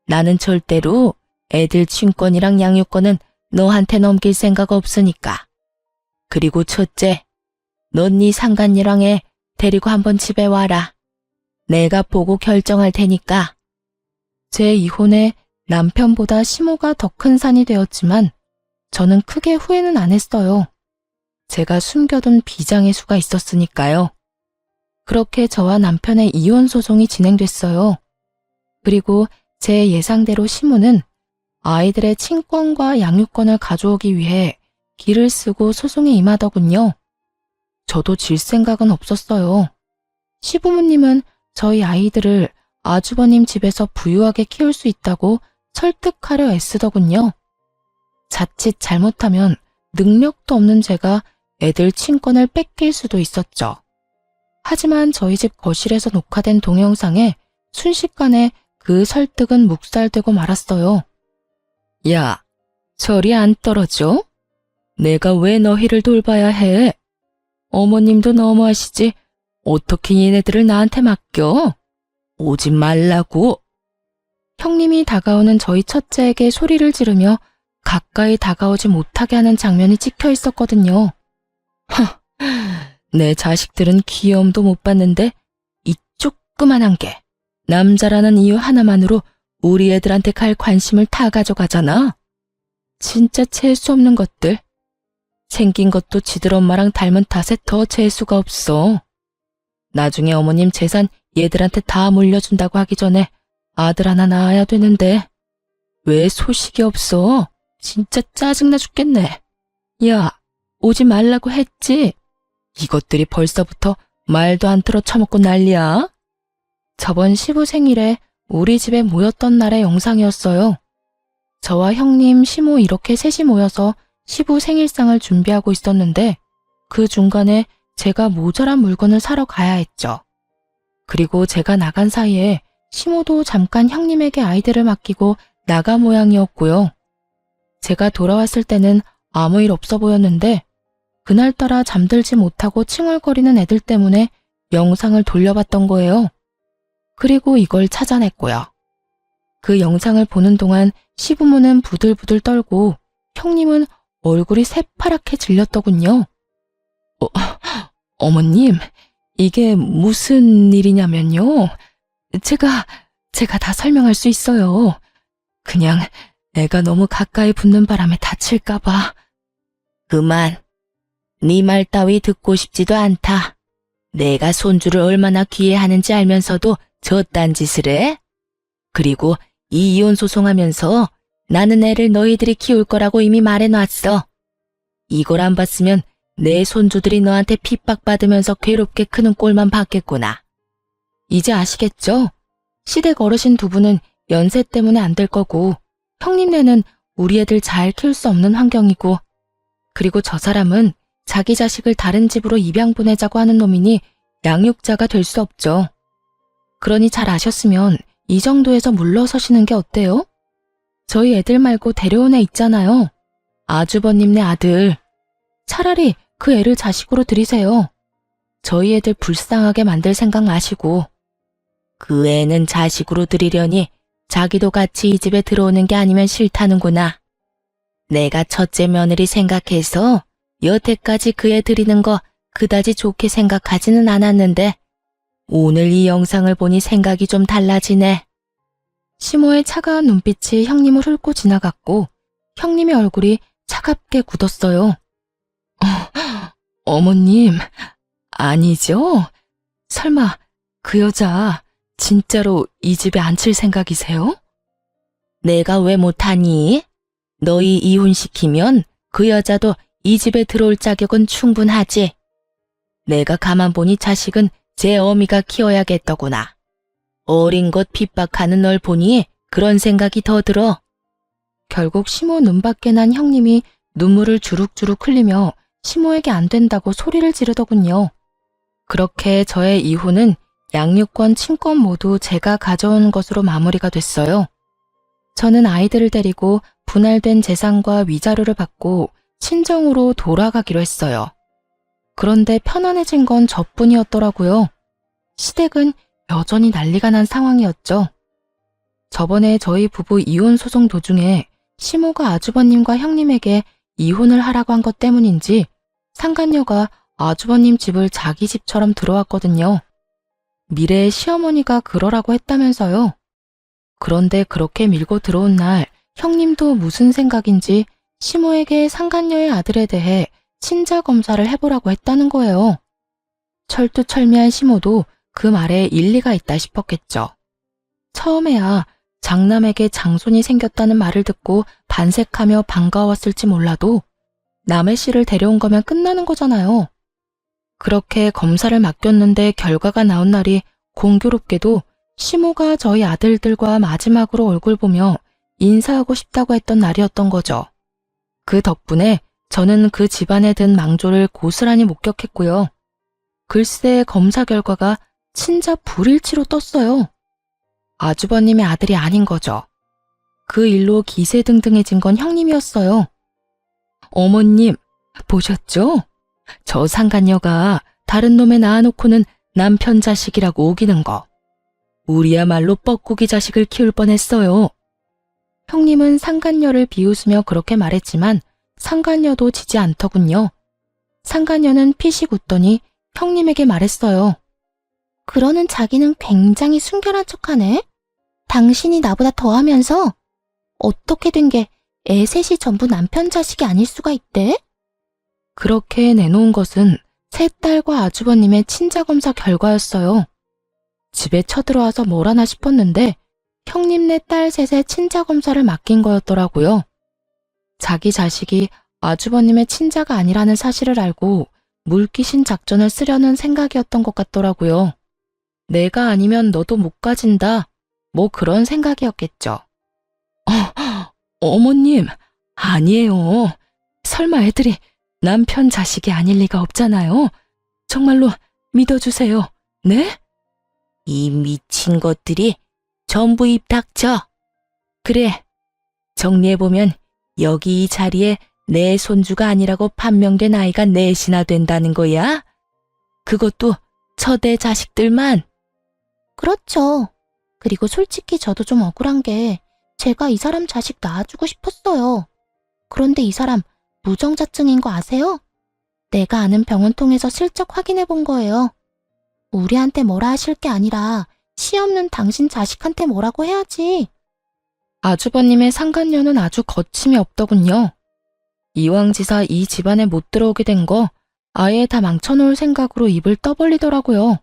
나는 절대로 애들 친권이랑 양육권은 너한테 넘길 생각 없으니까. 그리고 첫째, 넌 네 상간녀랑 애 데리고 한번 집에 와라. 내가 보고 결정할 테니까. 제 이혼에 남편보다 시모가 더 큰 산이 되었지만 저는 크게 후회는 안 했어요. 제가 숨겨둔 비장의 수가 있었으니까요. 그렇게 저와 남편의 이혼 소송이 진행됐어요. 그리고 제 예상대로 시모는 아이들의 친권과 양육권을 가져오기 위해 기를 쓰고 소송에 임하더군요. 저도 질 생각은 없었어요. 시부모님은 저희 아이들을 아주버님 집에서 부유하게 키울 수 있다고 설득하려 애쓰더군요. 자칫 잘못하면 능력도 없는 제가 애들 친권을 뺏길 수도 있었죠. 하지만 저희 집 거실에서 녹화된 동영상에 순식간에 그 설득은 묵살되고 말았어요. 야, 저리 안 떨어져? 내가 왜 너희를 돌봐야 해? 어머님도 너무하시지. 어떻게 얘네들을 나한테 맡겨? 오지 말라고. 형님이 다가오는 저희 첫째에게 소리를 지르며 가까이 다가오지 못하게 하는 장면이 찍혀 있었거든요. 내 자식들은 귀여움도 못 받는데 이 조그만한 게 남자라는 이유 하나만으로 우리 애들한테 갈 관심을 다 가져가잖아. 진짜 재수 없는 것들. 생긴 것도 지들 엄마랑 닮은 탓에 더 재수가 없어. 나중에 어머님 재산 얘들한테 다 물려준다고 하기 전에 아들 하나 낳아야 되는데 왜 소식이 없어? 진짜 짜증나 죽겠네. 야, 오지 말라고 했지? 이것들이 벌써부터 말도 안 들어 처먹고 난리야. 저번 시부 생일에 우리 집에 모였던 날의 영상이었어요. 저와 형님, 시모 이렇게 셋이 모여서 시부 생일상을 준비하고 있었는데 그 중간에 제가 모자란 물건을 사러 가야 했죠. 그리고 제가 나간 사이에 시모도 잠깐 형님에게 아이들을 맡기고 나가 모양이었고요. 제가 돌아왔을 때는 아무 일 없어 보였는데 그날따라 잠들지 못하고 칭얼거리는 애들 때문에 영상을 돌려봤던 거예요. 그리고 이걸 찾아냈고요. 그 영상을 보는 동안 시부모는 부들부들 떨고 형님은 얼굴이 새파랗게 질렸더군요. 어머님, 이게 무슨 일이냐면요. 제가 다 설명할 수 있어요. 그냥 애가 너무 가까이 붙는 바람에 다칠까봐. 그만. 네 말 따위 듣고 싶지도 않다. 내가 손주를 얼마나 귀해하는지 알면서도 저딴 짓을 해? 그리고 이 이혼 소송하면서 나는 애를 너희들이 키울 거라고 이미 말해놨어. 이걸 안 봤으면 내 손주들이 너한테 핍박받으면서 괴롭게 크는 꼴만 봤겠구나. 이제 아시겠죠? 시댁 어르신 두 분은 연세 때문에 안 될 거고 형님네는 우리 애들 잘 키울 수 없는 환경이고 그리고 저 사람은 자기 자식을 다른 집으로 입양 보내자고 하는 놈이니 양육자가 될 수 없죠. 그러니 잘 아셨으면 이 정도에서 물러서시는 게 어때요? 저희 애들 말고 데려온 애 있잖아요. 아주버님네 아들. 차라리 그 애를 자식으로 들이세요. 저희 애들 불쌍하게 만들 생각 마시고. 그 애는 자식으로 들이려니 자기도 같이 이 집에 들어오는 게 아니면 싫다는구나. 내가 첫째 며느리 생각해서 여태까지 그 애 들이는 거 그다지 좋게 생각하지는 않았는데 오늘 이 영상을 보니 생각이 좀 달라지네. 시모의 차가운 눈빛이 형님을 훑고 지나갔고 형님의 얼굴이 차갑게 굳었어요. 어머님, 아니죠? 설마 그 여자 진짜로 이 집에 앉힐 생각이세요? 내가 왜 못하니? 너희 이혼시키면 그 여자도 이 집에 들어올 자격은 충분하지. 내가 가만 보니 자식은 제 어미가 키워야겠더구나. 어린 것 핍박하는 널 보니 그런 생각이 더 들어. 결국 시모 눈밖에 난 형님이 눈물을 주룩주룩 흘리며 시모에게 안 된다고 소리를 지르더군요. 그렇게 저의 이혼은 양육권, 친권 모두 제가 가져온 것으로 마무리가 됐어요. 저는 아이들을 데리고 분할된 재산과 위자료를 받고 친정으로 돌아가기로 했어요. 그런데 편안해진 건 저뿐이었더라고요. 시댁은 여전히 난리가 난 상황이었죠. 저번에 저희 부부 이혼 소송 도중에 시모가 아주버님과 형님에게 이혼을 하라고 한 것 때문인지 상간녀가 아주버님 집을 자기 집처럼 들어왔거든요. 미래의 시어머니가 그러라고 했다면서요. 그런데 그렇게 밀고 들어온 날 형님도 무슨 생각인지 시모에게 상간녀의 아들에 대해 친자 검사를 해보라고 했다는 거예요. 철두철미한 시모도 그 말에 일리가 있다 싶었겠죠. 처음에야 장남에게 장손이 생겼다는 말을 듣고 반색하며 반가웠을지 몰라도 남의 씨를 데려온 거면 끝나는 거잖아요. 그렇게 검사를 맡겼는데 결과가 나온 날이 공교롭게도 시모가 저희 아들들과 마지막으로 얼굴 보며 인사하고 싶다고 했던 날이었던 거죠. 그 덕분에 저는 그 집안에 든 망조를 고스란히 목격했고요. 글쎄 검사 결과가 친자 불일치로 떴어요. 아주버님의 아들이 아닌 거죠. 그 일로 기세등등해진 건 형님이었어요. 어머님, 보셨죠? 저 상간녀가 다른 놈에 낳아놓고는 남편 자식이라고 우기는 거. 우리야말로 뻐꾸기 자식을 키울 뻔했어요. 형님은 상간녀를 비웃으며 그렇게 말했지만 상간녀도 지지 않더군요. 상간녀는 피식 웃더니 형님에게 말했어요. 그러는 자기는 굉장히 순결한 척하네. 당신이 나보다 더하면서 어떻게 된 게 애 셋이 전부 남편 자식이 아닐 수가 있대? 그렇게 내놓은 것은 세 딸과 아주버님의 친자검사 결과였어요. 집에 쳐들어와서 뭘 하나 싶었는데 형님네 딸 셋의 친자검사를 맡긴 거였더라고요. 자기 자식이 아주버님의 친자가 아니라는 사실을 알고 물귀신 작전을 쓰려는 생각이었던 것 같더라고요. 내가 아니면 너도 못 가진다. 뭐 그런 생각이었겠죠. 어머님, 아니에요. 설마 애들이 남편 자식이 아닐 리가 없잖아요. 정말로 믿어주세요. 네? 이 미친 것들이 전부 입 닥쳐. 그래, 정리해보면 여기 이 자리에 내 손주가 아니라고 판명된 아이가 넷이나 된다는 거야? 그것도 처대 자식들만. 그렇죠. 그리고 솔직히 저도 좀 억울한 게 제가 이 사람 자식 낳아주고 싶었어요. 그런데 이 사람 무정자증인 거 아세요? 내가 아는 병원 통해서 슬쩍 확인해 본 거예요. 우리한테 뭐라 하실 게 아니라 시 없는 당신 자식한테 뭐라고 해야지. 아주버님의 상간녀는 아주 거침이 없더군요. 이왕지사 이 집안에 못 들어오게 된 거 아예 다 망쳐놓을 생각으로 입을 떠벌리더라고요.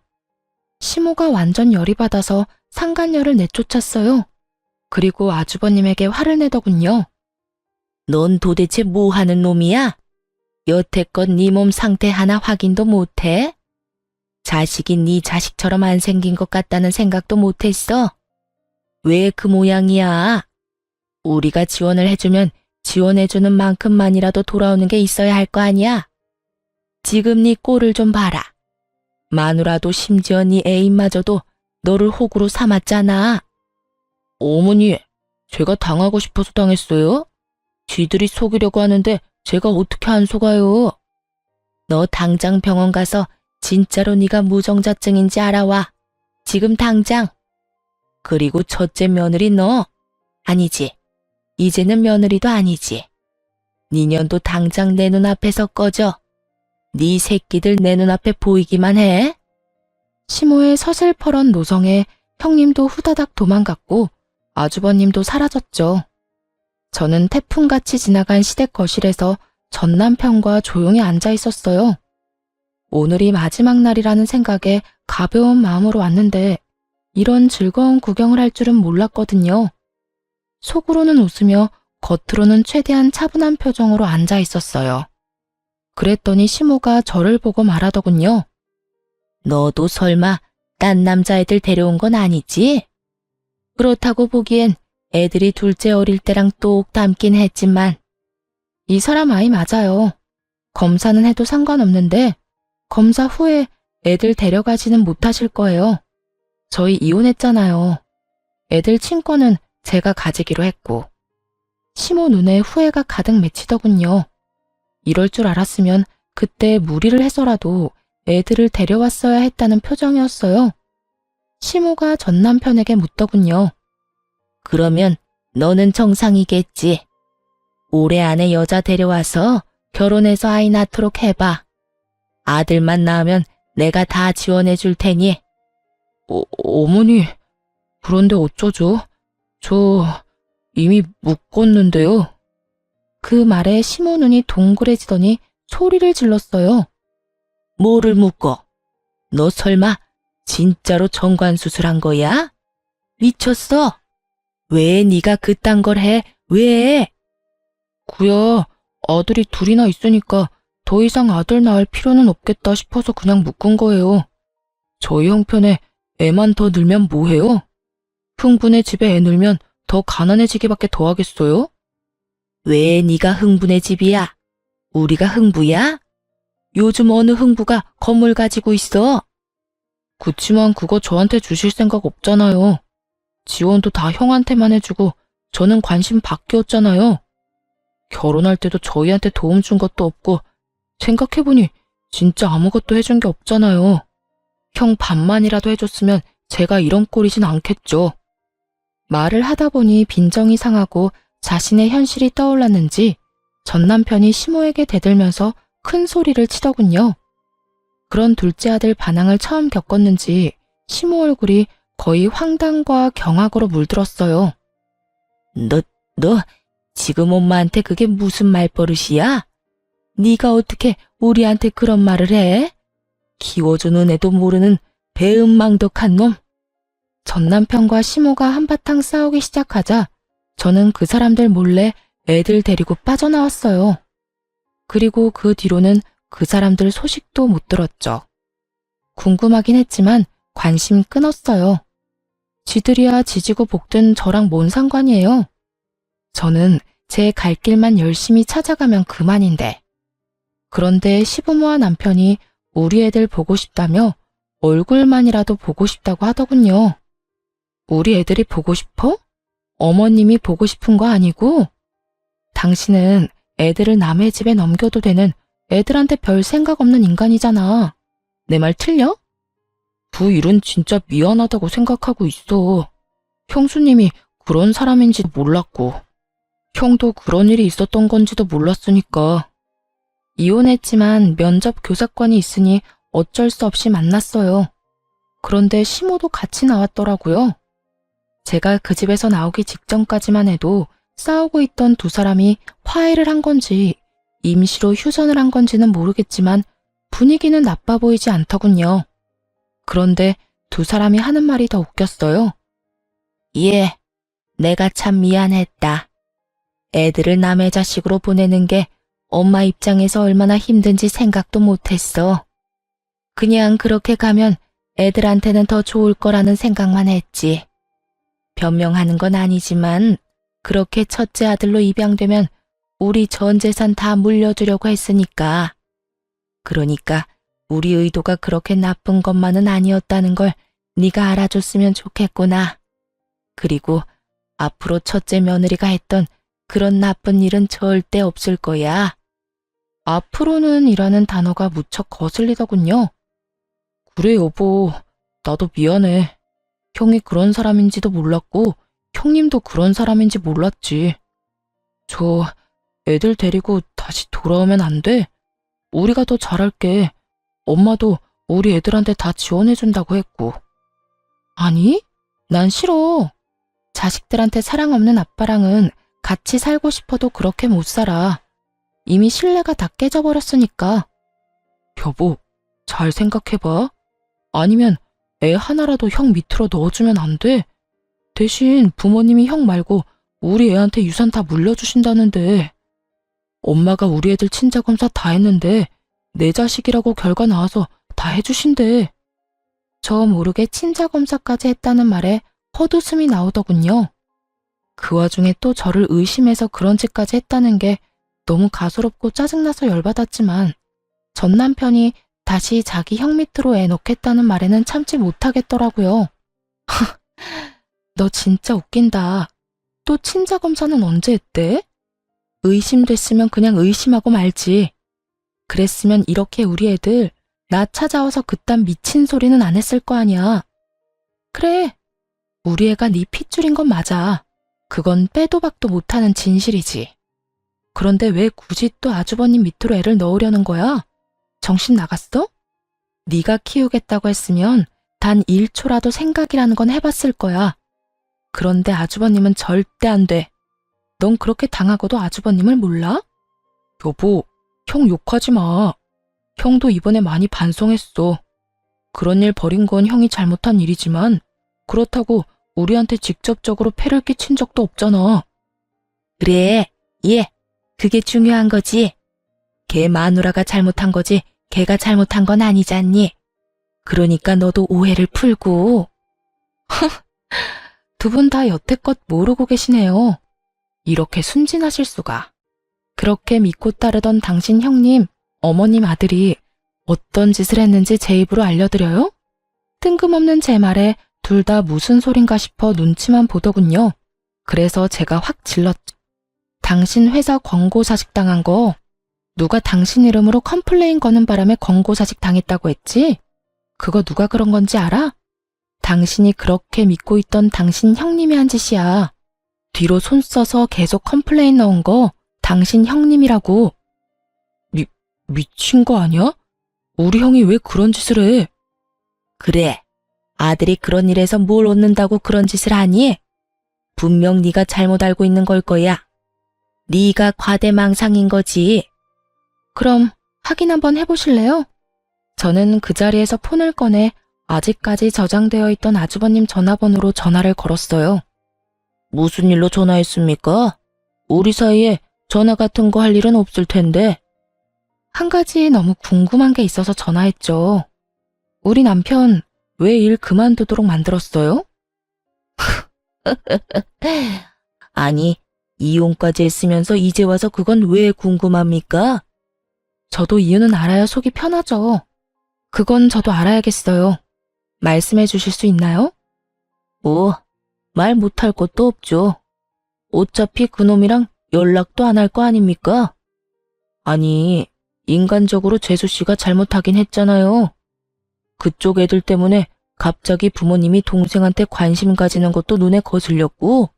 시모가 완전 열이 받아서 상간녀를 내쫓았어요. 그리고 아주버님에게 화를 내더군요. 넌 도대체 뭐 하는 놈이야? 여태껏 네 몸 상태 하나 확인도 못해? 자식이 네 자식처럼 안 생긴 것 같다는 생각도 못했어? 왜 그 모양이야? 우리가 지원을 해주면 지원해주는 만큼만이라도 돌아오는 게 있어야 할 거 아니야? 지금 네 꼴을 좀 봐라. 마누라도 심지어 네 애인마저도 너를 호구로 삼았잖아. 어머니, 제가 당하고 싶어서 당했어요? 쥐들이 속이려고 하는데 제가 어떻게 안 속아요? 너 당장 병원 가서 진짜로 네가 무정자증인지 알아와. 지금 당장. 그리고 첫째 며느리 너. 아니지. 이제는 며느리도 아니지. 니년도 당장 내 눈앞에서 꺼져. 네 새끼들 내 눈앞에 보이기만 해. 시모의 서슬퍼런 노성에 형님도 후다닥 도망갔고 아주버님도 사라졌죠. 저는 태풍같이 지나간 시댁 거실에서 전 남편과 조용히 앉아 있었어요. 오늘이 마지막 날이라는 생각에 가벼운 마음으로 왔는데 이런 즐거운 구경을 할 줄은 몰랐거든요. 속으로는 웃으며 겉으로는 최대한 차분한 표정으로 앉아 있었어요. 그랬더니 시모가 저를 보고 말하더군요. 너도 설마 딴 남자애들 데려온 건 아니지? 그렇다고 보기엔 애들이 둘째 어릴 때랑 똑 닮긴 했지만 이 사람 아이 맞아요. 검사는 해도 상관없는데 검사 후에 애들 데려가지는 못하실 거예요. 저희 이혼했잖아요. 애들 친권은 제가 가지기로 했고. 시모 눈에 후회가 가득 맺히더군요. 이럴 줄 알았으면 그때 무리를 해서라도 애들을 데려왔어야 했다는 표정이었어요. 시모가 전 남편에게 묻더군요. 그러면 너는 정상이겠지. 올해 안에 여자 데려와서 결혼해서 아이 낳도록 해봐. 아들만 낳으면 내가 다 지원해 줄 테니. 어머니, 그런데 어쩌죠? 저 이미 묶었는데요. 그 말에 시모 눈이 동그래지더니 소리를 질렀어요. 뭐를 묶어? 너 설마 진짜로 정관수술한 거야? 미쳤어? 왜 네가 그딴 걸 해? 왜? 구야, 아들이 둘이나 있으니까 더 이상 아들 낳을 필요는 없겠다 싶어서 그냥 묶은 거예요. 저희 형편에 애만 더 늘면 뭐해요? 흥분의 집에 애 늘면 더 가난해지기밖에 더 하겠어요? 왜 네가 흥분의 집이야? 우리가 흥부야? 요즘 어느 흥부가 건물 가지고 있어? 그치만 그거 저한테 주실 생각 없잖아요. 지원도 다 형한테만 해주고 저는 관심 바뀌었잖아요. 결혼할 때도 저희한테 도움 준 것도 없고 생각해보니 진짜 아무것도 해준 게 없잖아요. 형 반만이라도 해줬으면 제가 이런 꼴이진 않겠죠. 말을 하다 보니 빈정이 상하고 자신의 현실이 떠올랐는지 전 남편이 시모에게 대들면서 큰 소리를 치더군요. 그런 둘째 아들 반항을 처음 겪었는지 시모 얼굴이 거의 황당과 경악으로 물들었어요. 너 지금 엄마한테 그게 무슨 말버릇이야? 네가 어떻게 우리한테 그런 말을 해? 키워주는 애도 모르는 배은망덕한 놈. 전 남편과 시모가 한바탕 싸우기 시작하자 저는 그 사람들 몰래 애들 데리고 빠져나왔어요. 그리고 그 뒤로는 그 사람들 소식도 못 들었죠. 궁금하긴 했지만 관심 끊었어요. 지들이야 지지고 볶든 저랑 뭔 상관이에요. 저는 제 갈 길만 열심히 찾아가면 그만인데. 그런데 시부모와 남편이 우리 애들 보고 싶다며 얼굴만이라도 보고 싶다고 하더군요. 우리 애들이 보고 싶어? 어머님이 보고 싶은 거 아니고? 당신은 애들을 남의 집에 넘겨도 되는 애들한테 별 생각 없는 인간이잖아. 내 말 틀려? 그 일은 진짜 미안하다고 생각하고 있어. 형수님이 그런 사람인지도 몰랐고, 형도 그런 일이 있었던 건지도 몰랐으니까. 이혼했지만 면접 교사권이 있으니 어쩔 수 없이 만났어요. 그런데 시모도 같이 나왔더라고요. 제가 그 집에서 나오기 직전까지만 해도 싸우고 있던 두 사람이 화해를 한 건지 임시로 휴전을 한 건지는 모르겠지만 분위기는 나빠 보이지 않더군요. 그런데 두 사람이 하는 말이 더 웃겼어요. 예, 내가 참 미안했다. 애들을 남의 자식으로 보내는 게 엄마 입장에서 얼마나 힘든지 생각도 못했어. 그냥 그렇게 가면 애들한테는 더 좋을 거라는 생각만 했지. 변명하는 건 아니지만 그렇게 첫째 아들로 입양되면 우리 전 재산 다 물려주려고 했으니까. 그러니까 우리 의도가 그렇게 나쁜 것만은 아니었다는 걸 네가 알아줬으면 좋겠구나. 그리고 앞으로 첫째 며느리가 했던 그런 나쁜 일은 절대 없을 거야. 앞으로는 이라는 단어가 무척 거슬리더군요. 그래, 여보. 나도 미안해. 형이 그런 사람인지도 몰랐고 형님도 그런 사람인지 몰랐지. 저 애들 데리고 다시 돌아오면 안 돼? 우리가 더 잘할게. 엄마도 우리 애들한테 다 지원해준다고 했고. 아니, 난 싫어. 자식들한테 사랑 없는 아빠랑은 같이 살고 싶어도 그렇게 못 살아. 이미 신뢰가 다 깨져버렸으니까. 여보, 잘 생각해봐. 아니면 애 하나라도 형 밑으로 넣어주면 안 돼? 대신 부모님이 형 말고 우리 애한테 유산 다 물려주신다는데. 엄마가 우리 애들 친자검사 다 했는데 내 자식이라고 결과 나와서 다 해주신대. 저 모르게 친자검사까지 했다는 말에 헛웃음이 나오더군요. 그 와중에 또 저를 의심해서 그런 짓까지 했다는 게 너무 가소롭고 짜증나서 열받았지만 전 남편이 다시 자기 형 밑으로 애 넣겠다는 말에는 참지 못하겠더라고요. 너 진짜 웃긴다. 또 친자검사는 언제 했대? 의심됐으면 그냥 의심하고 말지. 그랬으면 이렇게 우리 애들 나 찾아와서 그딴 미친 소리는 안 했을 거 아니야. 그래, 우리 애가 네 핏줄인 건 맞아. 그건 빼도 박도 못하는 진실이지. 그런데 왜 굳이 또 아주버님 밑으로 애를 넣으려는 거야? 정신 나갔어? 네가 키우겠다고 했으면 단 1초라도 생각이라는 건 해봤을 거야. 그런데 아주버님은 절대 안 돼. 넌 그렇게 당하고도 아주버님을 몰라? 여보, 형 욕하지 마. 형도 이번에 많이 반성했어. 그런 일 벌인 건 형이 잘못한 일이지만 그렇다고 우리한테 직접적으로 폐를 끼친 적도 없잖아. 그래, 예, 그게 중요한 거지. 걔 마누라가 잘못한 거지 걔가 잘못한 건 아니잖니. 그러니까 너도 오해를 풀고. 두 분 다 여태껏 모르고 계시네요. 이렇게 순진하실 수가. 그렇게 믿고 따르던 당신 형님, 어머님 아들이 어떤 짓을 했는지 제 입으로 알려드려요? 뜬금없는 제 말에 둘 다 무슨 소린가 싶어 눈치만 보더군요. 그래서 제가 확 질렀죠. 당신 회사 권고사직 당한 거 누가 당신 이름으로 컴플레인 거는 바람에 권고사직 당했다고 했지? 그거 누가 그런 건지 알아? 당신이 그렇게 믿고 있던 당신 형님이 한 짓이야. 뒤로 손 써서 계속 컴플레인 넣은 거 당신 형님이라고. 미친 거 아니야? 우리 형이 왜 그런 짓을 해? 그래, 아들이 그런 일에서 뭘 얻는다고 그런 짓을 하니? 분명 네가 잘못 알고 있는 걸 거야. 네가 과대망상인 거지. 그럼 확인 한번 해보실래요? 저는 그 자리에서 폰을 꺼내 아직까지 저장되어 있던 아주버님 전화번호로 전화를 걸었어요. 무슨 일로 전화했습니까? 우리 사이에 전화 같은 거 할 일은 없을 텐데. 한 가지 너무 궁금한 게 있어서 전화했죠. 우리 남편 왜 일 그만두도록 만들었어요? 아니, 이혼까지 했으면서 이제 와서 그건 왜 궁금합니까? 저도 이유는 알아야 속이 편하죠. 그건 저도 알아야겠어요. 말씀해 주실 수 있나요? 말 못할 것도 없죠. 어차피 그놈이랑 연락도 안 할 거 아닙니까? 아니, 인간적으로 재수 씨가 잘못하긴 했잖아요. 그쪽 애들 때문에 갑자기 부모님이 동생한테 관심 가지는 것도 눈에 거슬렸고,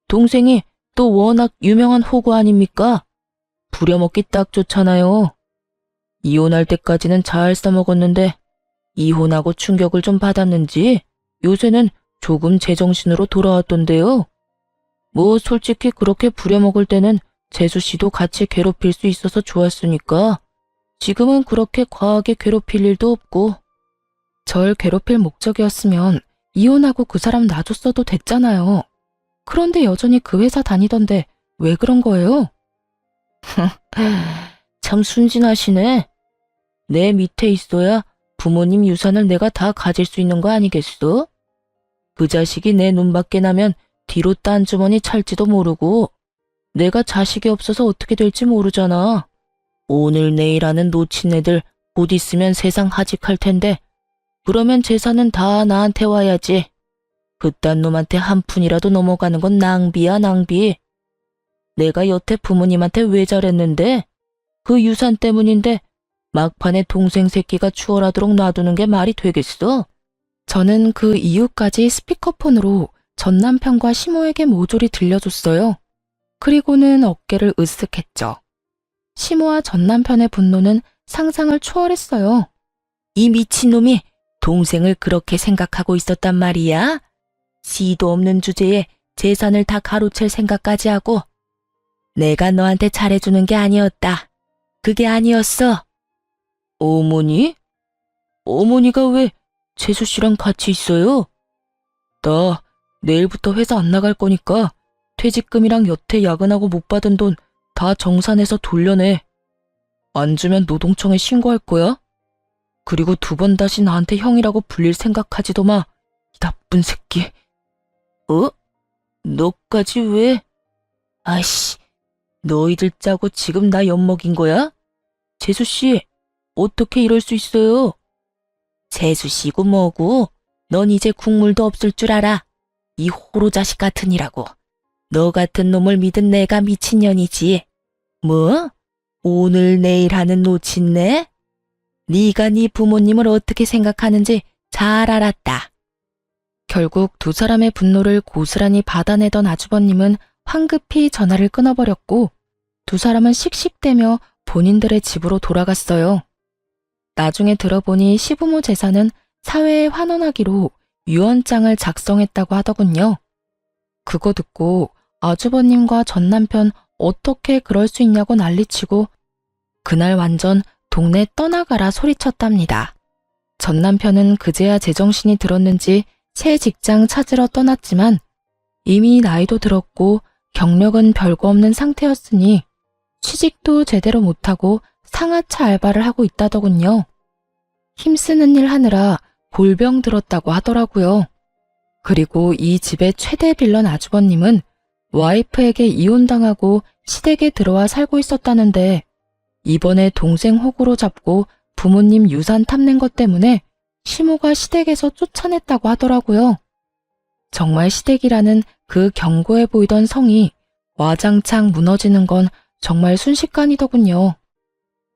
동생이 또 워낙 유명한 호구 아닙니까? 부려먹기 딱 좋잖아요. 이혼할 때까지는 잘 써먹었는데 이혼하고 충격을 좀 받았는지 요새는 조금 제정신으로 돌아왔던데요. 뭐 솔직히 그렇게 부려먹을 때는 재수 씨도 같이 괴롭힐 수 있어서 좋았으니까 지금은 그렇게 과하게 괴롭힐 일도 없고. 절 괴롭힐 목적이었으면 이혼하고 그 사람 놔줬어도 됐잖아요. 그런데 여전히 그 회사 다니던데 왜 그런 거예요? 참 순진하시네. 내 밑에 있어야 부모님 유산을 내가 다 가질 수 있는 거 아니겠어? 그 자식이 내 눈밖에 나면 뒤로 딴 주머니 찰지도 모르고 내가 자식이 없어서 어떻게 될지 모르잖아. 오늘 내일 하는 놓친 애들 곧 있으면 세상 하직할 텐데 그러면 재산은 다 나한테 와야지. 그딴 놈한테 한 푼이라도 넘어가는 건 낭비야, 낭비. 내가 여태 부모님한테 왜 잘했는데? 그 유산 때문인데 막판에 동생 새끼가 추월하도록 놔두는 게 말이 되겠어? 저는 그 이유까지 스피커폰으로 전 남편과 시모에게 모조리 들려줬어요. 그리고는 어깨를 으쓱했죠. 시모와 전 남편의 분노는 상상을 초월했어요. 이 미친놈이 동생을 그렇게 생각하고 있었단 말이야? 씨도 없는 주제에 재산을 다 가로챌 생각까지 하고. 내가 너한테 잘해주는 게 아니었다. 그게 아니었어. 어머니? 어머니가 왜 재수 씨랑 같이 있어요? 나 내일부터 회사 안 나갈 거니까 퇴직금이랑 여태 야근하고 못 받은 돈 다 정산해서 돌려내. 안 주면 노동청에 신고할 거야? 그리고 2번 다시 나한테 형이라고 불릴 생각하지도 마. 이 나쁜 새끼. 어? 너까지 왜? 아이씨, 너희들 짜고 지금 나 엿먹인 거야? 재수씨, 어떻게 이럴 수 있어요? 재수씨고 뭐고, 넌 이제 국물도 없을 줄 알아. 이 호로 자식 같으니라고. 너 같은 놈을 믿은 내가 미친년이지. 뭐? 오늘 내일 하는 노친네? 네가 네 부모님을 어떻게 생각하는지 잘 알았다. 결국 두 사람의 분노를 고스란히 받아내던 아주버님은 황급히 전화를 끊어버렸고 두 사람은 씩씩대며 본인들의 집으로 돌아갔어요. 나중에 들어보니 시부모 재산은 사회에 환원하기로 유언장을 작성했다고 하더군요. 그거 듣고 아주버님과 전 남편 어떻게 그럴 수 있냐고 난리치고 그날 완전 동네 떠나가라 소리쳤답니다. 전 남편은 그제야 제정신이 들었는지 새 직장 찾으러 떠났지만 이미 나이도 들었고 경력은 별거 없는 상태였으니 취직도 제대로 못하고 상하차 알바를 하고 있다더군요. 힘쓰는 일 하느라 골병 들었다고 하더라고요. 그리고 이 집의 최대 빌런 아주버님은 와이프에게 이혼당하고 시댁에 들어와 살고 있었다는데 이번에 동생 호구로 잡고 부모님 유산 탐낸 것 때문에 시모가 시댁에서 쫓아냈다고 하더라고요. 정말 시댁이라는 그 견고해 보이던 성이 와장창 무너지는 건 정말 순식간이더군요.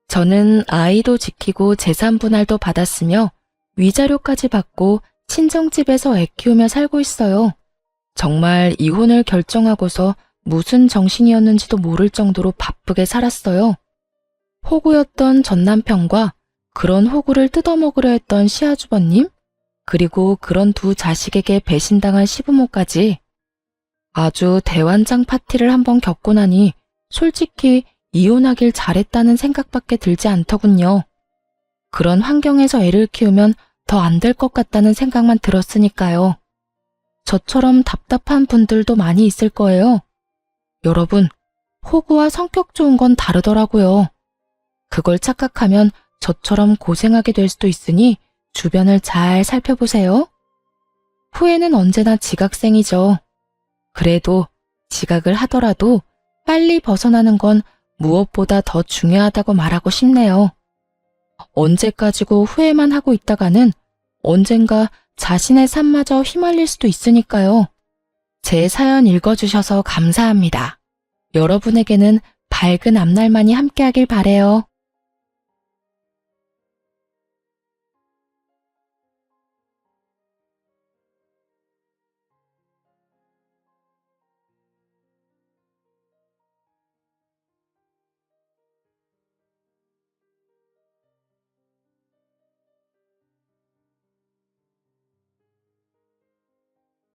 저는 아이도 지키고 재산 분할도 받았으며 위자료까지 받고 친정집에서 애 키우며 살고 있어요. 정말 이혼을 결정하고서 무슨 정신이었는지도 모를 정도로 바쁘게 살았어요. 호구였던 전 남편과 그런 호구를 뜯어먹으려 했던 시아주버님, 그리고 그런 두 자식에게 배신당한 시부모까지 아주 대환장 파티를 한번 겪고 나니 솔직히 이혼하길 잘했다는 생각밖에 들지 않더군요. 그런 환경에서 애를 키우면 더 안 될 것 같다는 생각만 들었으니까요. 저처럼 답답한 분들도 많이 있을 거예요. 여러분, 호구와 성격 좋은 건 다르더라고요. 그걸 착각하면 저처럼 고생하게 될 수도 있으니 주변을 잘 살펴보세요. 후회는 언제나 지각생이죠. 그래도 지각을 하더라도 빨리 벗어나는 건 무엇보다 더 중요하다고 말하고 싶네요. 언제까지고 후회만 하고 있다가는 언젠가 자신의 삶마저 휘말릴 수도 있으니까요. 제 사연 읽어주셔서 감사합니다. 여러분에게는 밝은 앞날만이 함께하길 바래요.